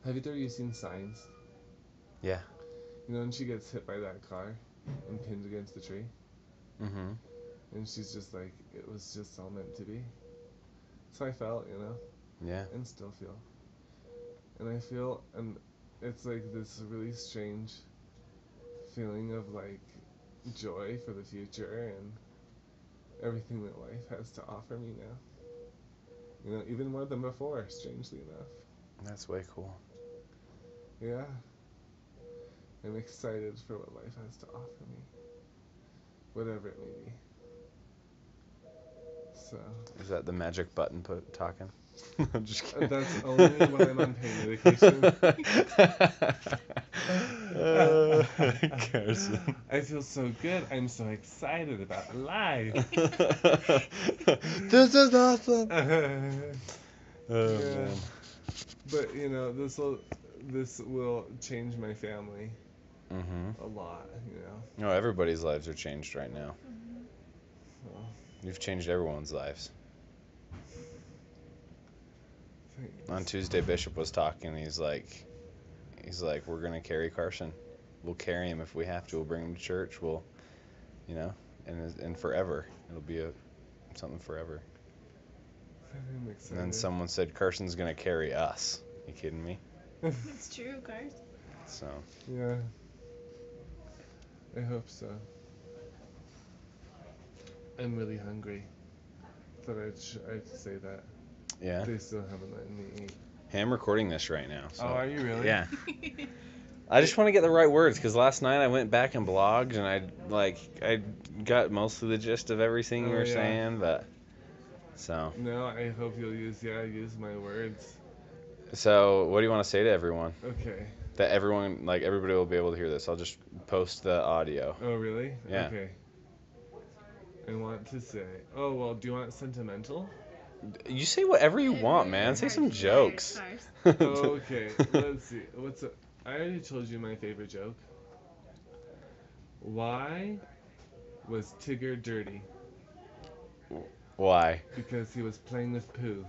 Have either of you seen Signs? Yeah. You know when she gets hit by that car and pinned against the tree? Mm-hmm. And she's just like, it was just all meant to be. So I felt, Yeah. and still feel. And I feel, and it's like this really strange feeling of like joy for the future and everything that life has to offer me now. Even more than before, strangely enough. That's way cool. Yeah, I'm excited for what life has to offer me, whatever it may be. So, Is that the magic button talking? I'm just kidding. that's only when I'm on pain medication. Carson. I feel so good. I'm so excited about life. This is awesome. Oh Yeah, man. but this will change my family Mm-hmm. a lot. No, everybody's lives are changed right now. So, You've changed everyone's lives. On thanks. Tuesday, Bishop was talking. He's like, we're gonna carry Carson. We'll carry him if we have to. We'll bring him to church. We'll, and forever. It'll be something forever. I'm And then excited. someone said Carson's gonna carry us. You kidding me? It's true, Carson. So Yeah, I hope so. I'm really hungry. Thought I'd say that. yeah. They still haven't let me eat. Hey, I'm recording this right now. So. Oh, are you really? Yeah. I just want to get the right words because last night I went back and blogged and I got mostly the gist of everything you Oh, were yeah. saying, but so No, I hope you'll use my words. what do you want to say to everyone? Okay. That everybody will be able to hear this. I'll just post the audio. Oh, really? Yeah. Okay. I want to say. Oh, well, do you want sentimental? You say whatever you want, man. Say some jokes. Okay, let's see. I already told you my favorite joke. Why was Tigger dirty? Why? Because he was playing with poo.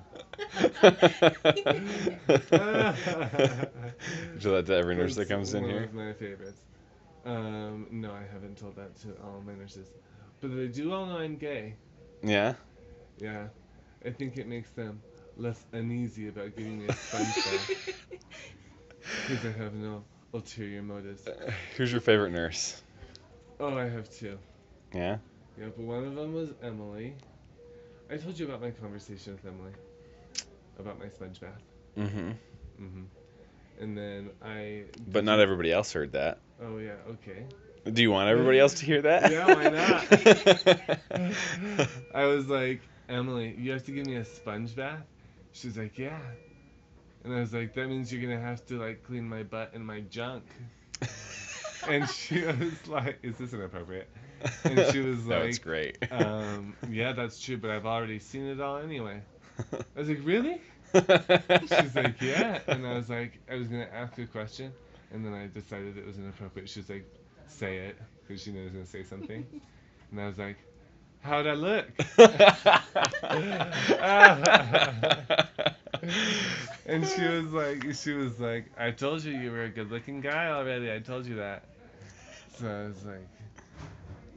Would you let that every nurse that comes in one here? of my favorites. No, I haven't told that to all my nurses. But they do all know I'm gay. Yeah. Yeah. I think it makes them less uneasy about giving me a sponge bath. Because I have no ulterior motives. Who's your favorite nurse? Oh, I have two. Yeah. Yeah, but one of them was Emily. I told you about my conversation with Emily. About my sponge bath. Mm-hmm. Mm-hmm. And then But not everybody else heard that. Oh, yeah, okay. Do you want everybody else to hear that? Yeah, why not? I was like, Emily, you have to give me a sponge bath? She's like, yeah. And I was like, that means you're going to have to, like, clean my butt and my junk. And she was like, is this inappropriate? And she was No, like, it's great. Yeah, that's true, but I've already seen it all anyway. I was like, really? She's like, yeah. And I was like, I was going to ask you a question. And then I decided it was inappropriate. She was like, say it. Because she knew I was going to say something. And I was like, how'd I look? And she was like, I told you were a good looking guy already. I told you that. So I was like,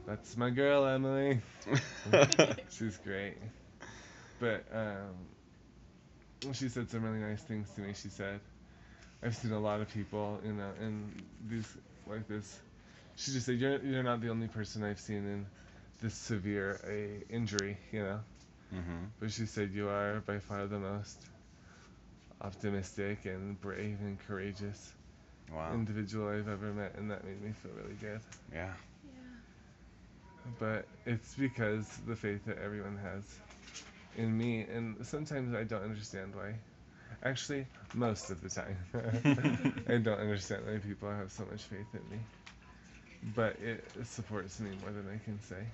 that's my girl, Emily. She's great. But she said some really nice things to me. She said, I've seen a lot of people, in these like this. She just said, you're not the only person I've seen in this severe a injury, Mm-hmm. But she said you are by far the most optimistic and brave and courageous Wow. individual I've ever met, and that made me feel really good. Yeah. But it's because the faith that everyone has in me, and sometimes I don't understand why. Actually, most of the time, I don't understand why people have so much faith in me. But it supports me more than I can say.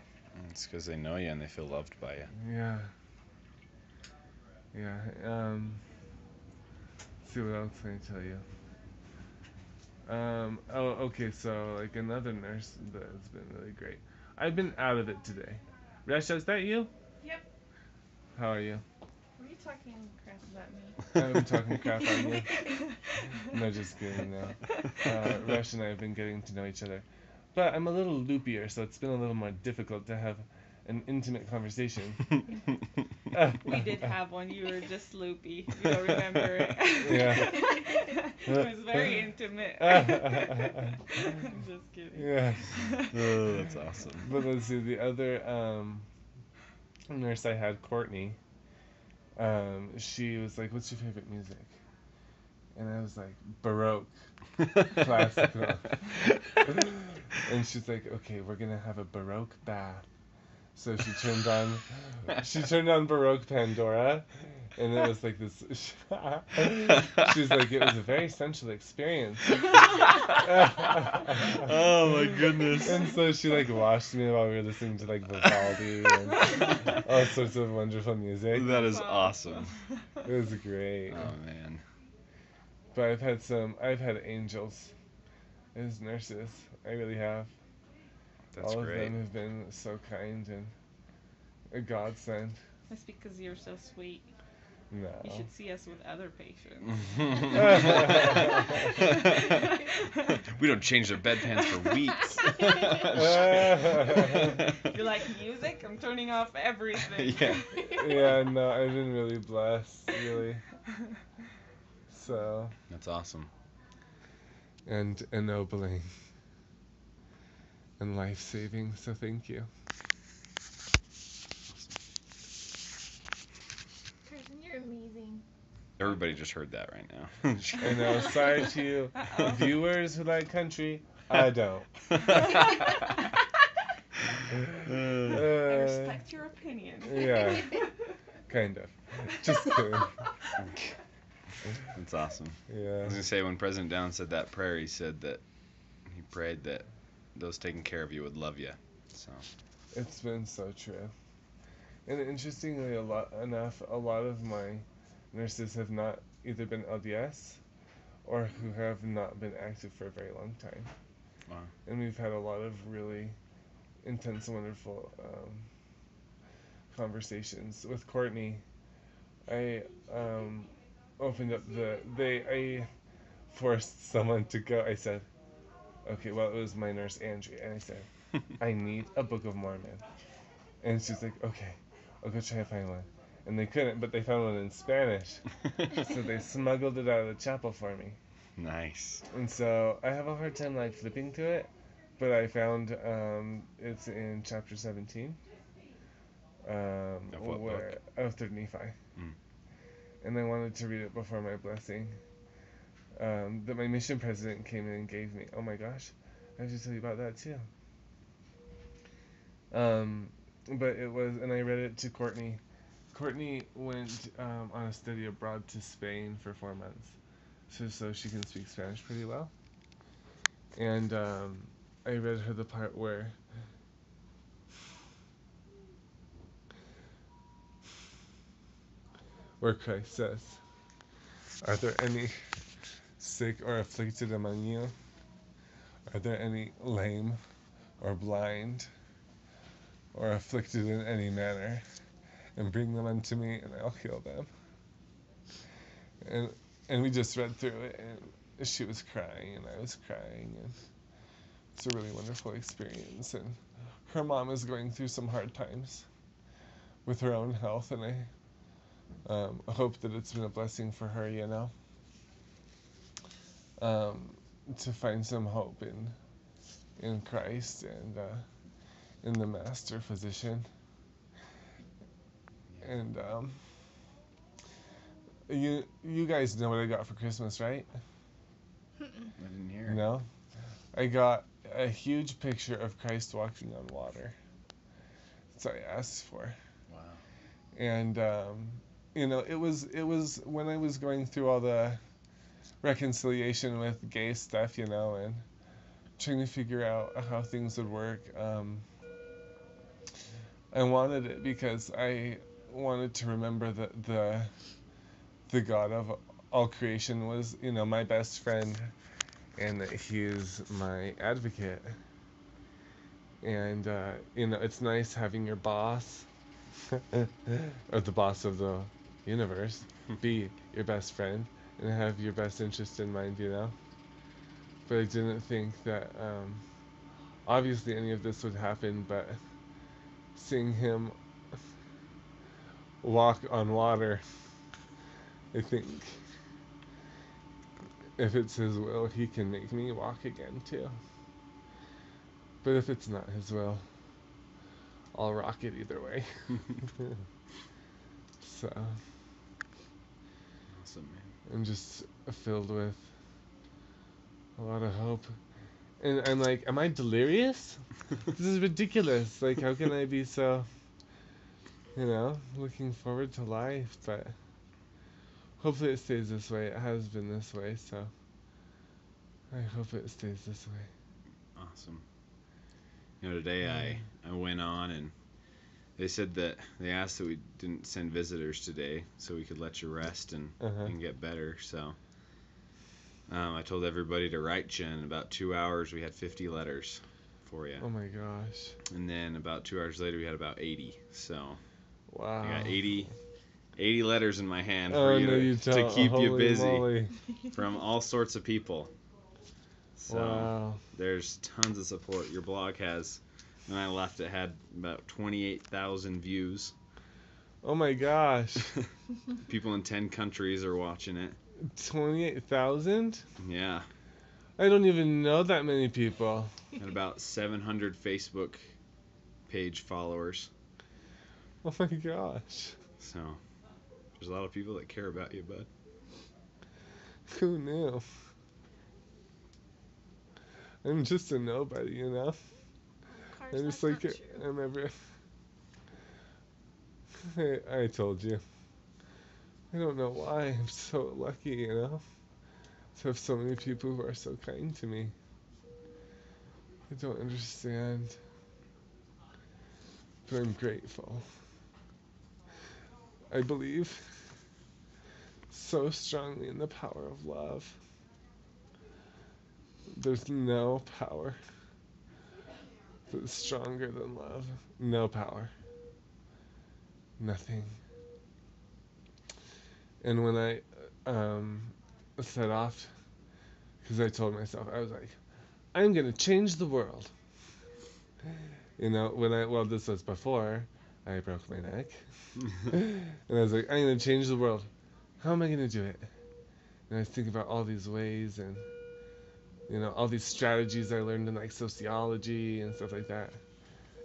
It's because they know you and they feel loved by you. Yeah. Yeah. See what else can I tell you? Okay, so like another nurse that's been really great. I've been out of it today. Rasha, is that you? Yep. How are you? Were you talking crap about me? I'm talking crap on you. No, just kidding. No. Rush and I have been getting to know each other, but I'm a little loopier, so it's been a little more difficult to have an intimate conversation. We did have one. You were just loopy. You don't remember it. Yeah. It was very intimate. I'm just kidding. Yeah. Oh, that's awesome. But let's see, the other nurse I had, Courtney, she was like, "What's your favorite music?" And I was like, "Baroque, classical." And she's like, "Okay, we're gonna have a Baroque bath." So she turned on Baroque Pandora, and it was like this. She's like, it was a very sensual experience. Oh my goodness. And so she like washed me while we were listening to like Vivaldi and all sorts of wonderful music. That is awesome. It was great. Oh man. But I've had angels as nurses. I really have. That's All of great. them have been so kind and a godsend. That's because you're so sweet. No. You should see us with other patients. We don't change their bedpans for weeks. You like music? I'm turning off everything. Yeah. Yeah, no, I've been really blessed, really. So, That's awesome. and ennobling and life-saving, so thank you. Carson, you're amazing. Everybody just heard that right now. I know, sorry to you Uh-oh. viewers who like country, I don't. I respect your opinion. Yeah, kind of. Just kidding. That's awesome. I Yeah. was gonna say, when President Down said that prayer, he said that he prayed that those taking care of you would love you. So It's been so true. And interestingly, a lot of my nurses have not either been LDS or who have not been active for a very long time. Wow. And we've had a lot of really intense, wonderful conversations. With Courtney, I opened up I forced someone to go. I said, okay, well, it was my nurse, Andrea, and I said, I need a Book of Mormon. And she's like, okay, I'll go try to find one. And they couldn't, but they found one in Spanish. So they smuggled it out of the chapel for me. Nice. And so I have a hard time like flipping to it, but I found it's in chapter 17. Of what book? Of 3rd Nephi. Mm. And I wanted to read it before my blessing. That my mission president came in and gave me. Oh my gosh, I have to tell you about that too. But it was, and I read it to Courtney. Courtney went on a study abroad to Spain for 4 months, so she can speak Spanish pretty well. And I read her the part where Christ says, "Are there any sick or afflicted among you? Are there any lame or blind or afflicted in any manner? And bring them unto me, and I'll heal them." And we just read through it, and she was crying, and I was crying, and it's a really wonderful experience. And her mom is going through some hard times with her own health, and I hope that it's been a blessing for her, to find some hope in Christ and in the Master Physician. And you guys know what I got for Christmas, right? I didn't hear. No? I got a huge picture of Christ walking on water. That's what I asked for. Wow. And it was when I was going through all the reconciliation with gay stuff, and trying to figure out how things would work. I wanted it because I wanted to remember that the God of all creation was, my best friend, and that He's my advocate. And it's nice having your boss, or the boss of the universe, be your best friend. and have your best interest in mind, you know. But I didn't think that obviously any of this would happen. But seeing him walk on water, I think if it's his will, he can make me walk again too. But if it's not his will, I'll rock it either way. So Awesome, man. I'm just filled with a lot of hope. And I'm like, am I delirious? This is ridiculous. Like, how can I be so, looking forward to life? But hopefully it stays this way. It has been this way, so I hope it stays this way. Awesome. Today I went on and they said that they asked that we didn't send visitors today so we could let you rest and get better. So I told everybody to write you. In about 2 hours, we had 50 letters for you. Oh my gosh. And then about 2 hours later, we had about 80. So Wow. I got 80 letters in my hand Oh, for you no, you to don't. keep you Holy busy moly. from all sorts of people. So Wow. there's tons of support. Your blog has, when I left, it had about 28,000 views. Oh my gosh. People in 10 countries are watching it. 28,000? Yeah. I don't even know that many people. And about 700 Facebook page followers. Oh my gosh. So there's a lot of people that care about you, bud. Who knew? I'm just a nobody, you know? Carson, I'm just that's like, not true. I'm every... I told you. I don't know why. I'm so lucky, you know? To have so many people who are so kind to me. I don't understand. But I'm grateful. I believe so strongly in the power of love. There's no power that's stronger than love. No power. Nothing. And when I set off, because I told myself, I was like, I'm going to change the world. Well, this was before I broke my neck. And I was like, I'm going to change the world. How am I going to do it? And I was thinking about all these ways and, all these strategies I learned in, like, sociology and stuff like that.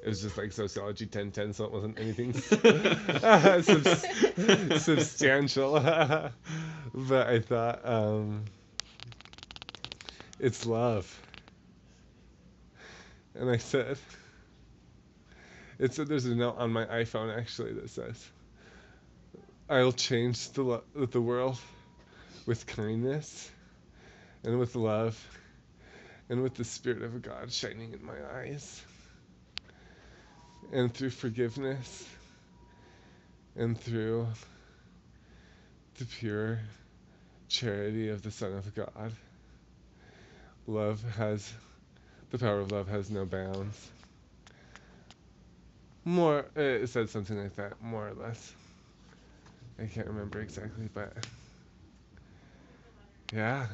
It was just like sociology 10-10, so it wasn't anything substantial. But I thought, it's love. And I said, there's a note on my iPhone actually that says, I'll change the world with kindness and with love and with the Spirit of God shining in my eyes and through forgiveness and through the pure charity of the Son of God. The power of love has no bounds. It said something like that, more or less. I can't remember exactly, but yeah,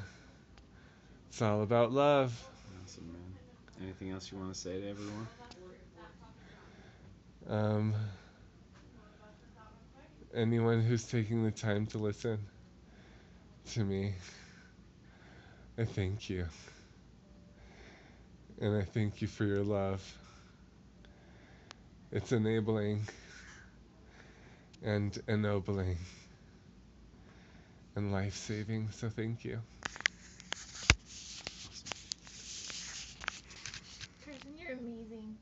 it's all about love. Awesome, man. Anything else you want to say to everyone? Anyone who's taking the time to listen to me, I thank you. And I thank you for your love. It's enabling and ennobling and life-saving, so thank you. Carson, you're amazing.